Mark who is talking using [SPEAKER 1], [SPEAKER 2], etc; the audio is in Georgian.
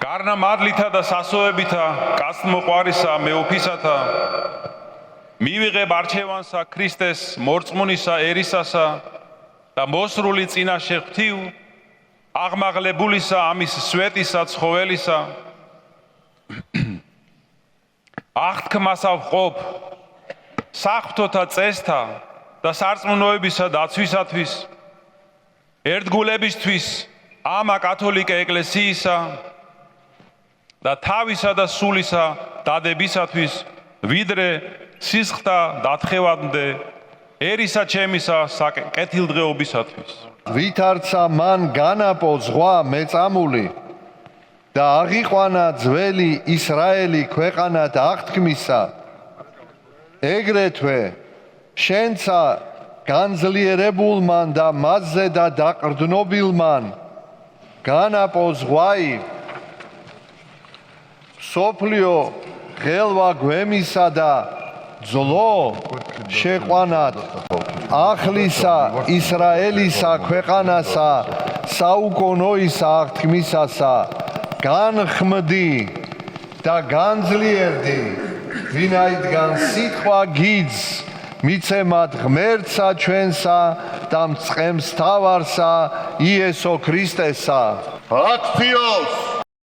[SPEAKER 1] გარნა მადლითა და სასოებითა კაცმოყვარისა მეუფისათა მივიღებ არჩევანსა ქრისტეს მორწმუნისა ერისასა და მოსრული წინაშე ღვთივ აღმაღლებულისა ამის სვეტისა ცხოველისა აღთქმასა ვყოფ საღვთოთა წესთა და სარწმუნოებისა დაცვისათვის ერთგულებისთვის ამა კათოლიკე ეკლესიისა და თავისა და სულისა დადებისათვის ვიდრე სისხლთა დათხევამდე ერისა ჩემისა კეთილდღეობისათვის
[SPEAKER 2] ვითარცა მან განაპო ზღვა მეწამული და აღიყვანა ძველი ისრაელი ქვეყანად აღთქმისა ეგრეთვე შენცა განძლიერებულმან და მასზე და დაყრდნობილმან განაპო ზღვაი სოფლიო ღელვა გვემისა და ძლო შეყვანად აღლისა ისრაელისა ქვეყანასა საუკუნოისა აღთქმისასა განხმდი და განძლიერდი ვინაიდან სიტყვა გიძ მიცემად ღმერთსა ჩვენსა და მწყემსთავარსა იესო ქრისტესა
[SPEAKER 3] აქტიოს